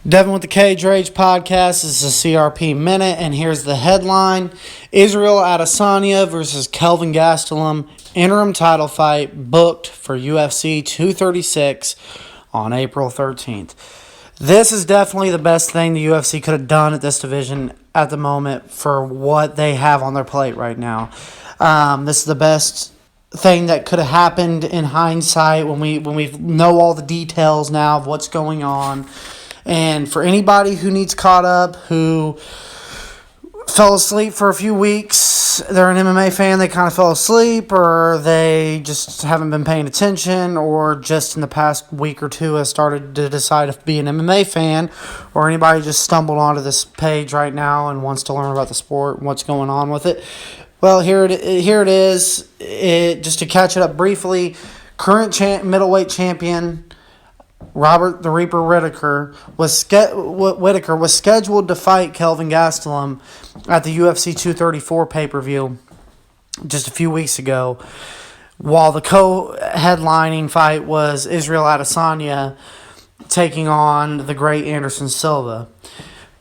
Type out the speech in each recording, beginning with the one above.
Devin with the Cage Rage podcast. This is a CRP Minute, and here's the headline. Israel Adesanya versus Kelvin Gastelum, interim title fight booked for UFC 236 on April 13th. This is definitely the best thing the UFC could have done at this division at the moment for what they have on their plate right now. This is the best thing that could have happened in hindsight when we know all the details now of what's going on. And for anybody who needs caught up, who fell asleep for a few weeks, they're an MMA fan, they kind of fell asleep, or they just haven't been paying attention, or just in the past week or two has started to decide to be an MMA fan, or anybody just stumbled onto this page right now and wants to learn about the sport and what's going on with it. Well, here it is. Just to catch it up briefly, current middleweight champion Robert the Reaper Whittaker was scheduled to fight Kelvin Gastelum at the UFC 234 pay-per-view just a few weeks ago, while the co-headlining fight was Israel Adesanya taking on the great Anderson Silva.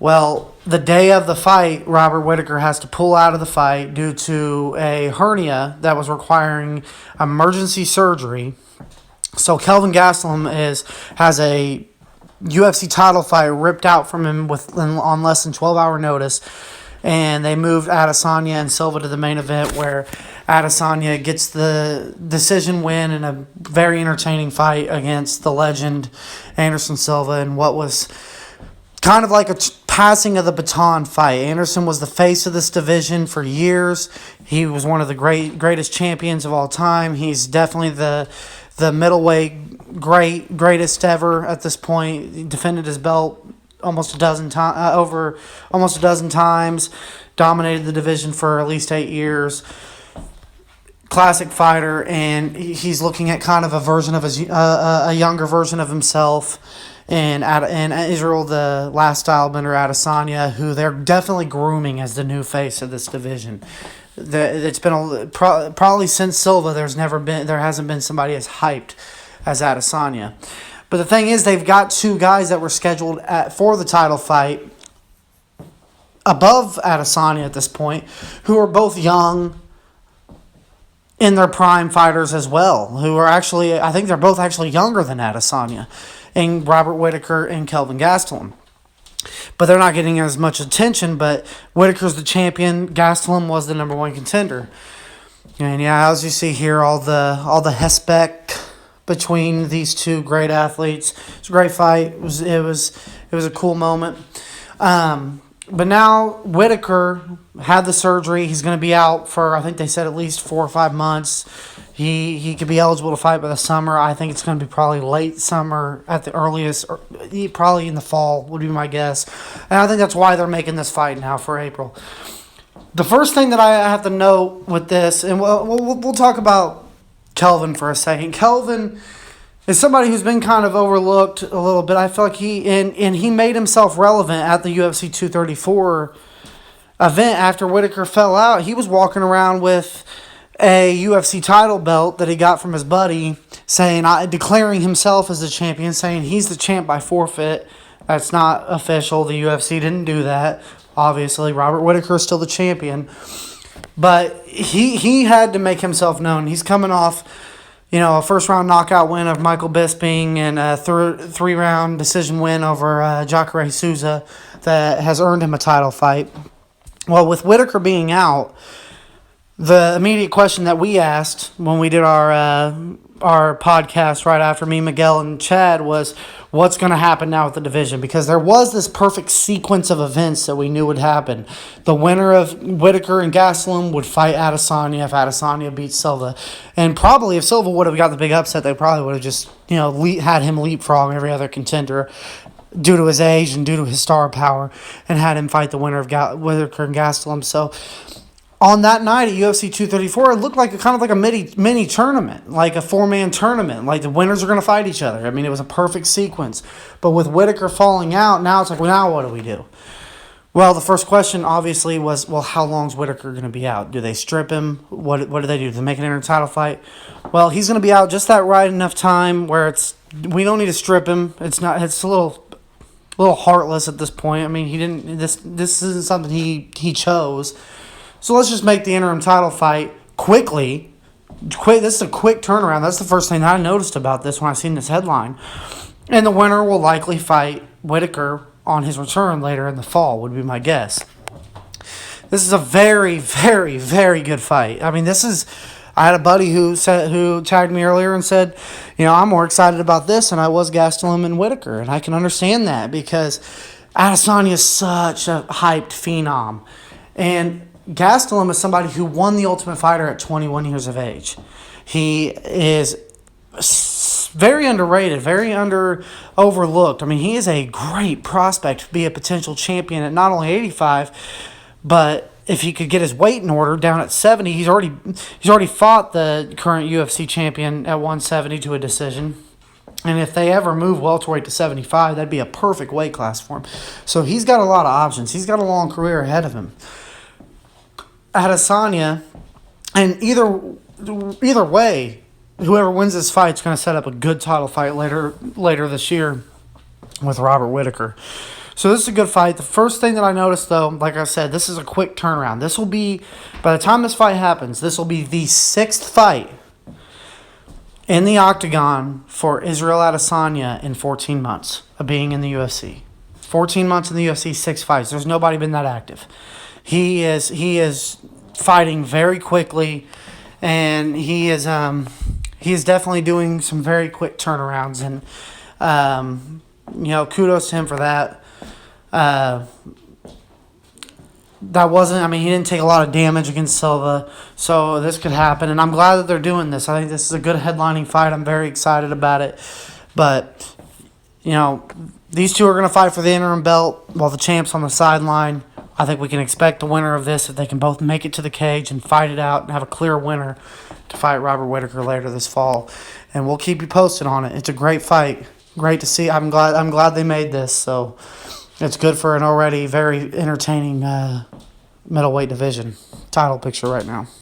Well, the day of the fight, Robert Whittaker has to pull out of the fight due to a hernia that was requiring emergency surgery. So Kelvin Gastelum has a UFC title fight ripped out from him on less than 12-hour notice, and they moved Adesanya and Silva to the main event, where Adesanya gets the decision win in a very entertaining fight against the legend Anderson Silva in what was kind of like a passing of the baton fight. Anderson was the face of this division for years. He was one of the greatest champions of all time. He's definitely the middleweight greatest ever at this point. He defended his belt almost a dozen times, dominated the division for at least 8 years. Classic fighter, and he's looking at kind of a younger version of himself. And Israel, the last stylebender Adesanya, who they're definitely grooming as the new face of this division. It's been probably since Silva. There hasn't been somebody as hyped as Adesanya. But the thing is, they've got two guys that were scheduled for the title fight above Adesanya at this point, who are both young, in their prime fighters as well. Who are actually, I think they're both actually younger than Adesanya, and Robert Whittaker and Kelvin Gastelum. But they're not getting as much attention. But Whittaker's the champion. Gastelum was the number one contender. And yeah, as you see here, all the hespec between these two great athletes. It's a great fight. It was a cool moment. But now Whittaker had the surgery. He's going to be out for, I think they said, at least 4 or 5 months. He could be eligible to fight by the summer. I think it's going to be probably late summer at the earliest, or probably in the fall would be my guess. And I think that's why they're making this fight now for April. The first thing that I have to note with this, and we'll talk about Kelvin for a second. Kelvin is somebody who's been kind of overlooked a little bit. I feel like he made himself relevant at the UFC 234 event after Whittaker fell out. He was walking around with a UFC title belt that he got from his buddy, declaring himself as the champion, saying he's the champ by forfeit. That's not official. The UFC didn't do that. Obviously, Robert Whittaker is still the champion. But he had to make himself known. He's coming off, a first-round knockout win of Michael Bisping and a three-round decision win over Jacare Souza that has earned him a title fight. Well, with Whittaker being out, the immediate question that we asked when we did our podcast right after me, Miguel, and Chad was, what's going to happen now with the division? Because there was this perfect sequence of events that we knew would happen. The winner of Whittaker and Gastelum would fight Adesanya if Adesanya beats Silva. And probably if Silva would have got the big upset, they probably would have just had him leapfrog every other contender due to his age and due to his star power, and had him fight the winner of Whittaker and Gastelum. So on that night at UFC 234, it looked like a mini tournament, like a 4-man tournament. Like the winners are going to fight each other. I mean, it was a perfect sequence. But with Whittaker falling out, now it's like, well, now what do we do? Well, the first question obviously was, well, how long is Whittaker going to be out? Do they strip him? What do they do? Do they make an inter-title fight? Well, he's going to be out just that right enough time where we don't need to strip him. It's a little little heartless at this point. I mean, he didn't. This isn't something he chose. So let's just make the interim title fight quickly. This is a quick turnaround. That's the first thing that I noticed about this when I seen this headline. And the winner will likely fight Whittaker on his return later in the fall, would be my guess. This is a very, very, very good fight. I mean, I had a buddy who tagged me earlier and said, I'm more excited about this than I was Gastelum and Whittaker. And I can understand that because Adesanya is such a hyped phenom. And Gastelum is somebody who won the Ultimate Fighter at 21 years of age. He is very underrated, very overlooked. I mean, he is a great prospect to be a potential champion at not only 85, but if he could get his weight in order down at 70, he's already fought the current UFC champion at 170 to a decision. And if they ever move welterweight to 75, that'd be a perfect weight class for him. So he's got a lot of options. He's got a long career ahead of him. Adesanya, and either way, whoever wins this fight is going to set up a good title fight later this year with Robert Whittaker. So this is a good fight. The first thing that I noticed, though, like I said, this is a quick turnaround. This will be, by the time this fight happens, this will be the 6th fight in the octagon for Israel Adesanya in 14 months of being in the UFC. 14 months in the UFC, 6 fights. There's nobody been that active. He is fighting very quickly, and he is definitely doing some very quick turnarounds, and kudos to him for that. He didn't take a lot of damage against Silva, so this could happen, and I'm glad that they're doing this. I think this is a good headlining fight. I'm very excited about it, but these two are going to fight for the interim belt while the champ's on the sideline. I think we can expect the winner of this if they can both make it to the cage and fight it out and have a clear winner to fight Robert Whittaker later this fall. And we'll keep you posted on it. It's a great fight. Great to see. I'm glad they made this. So it's good for an already very entertaining middleweight division title picture right now.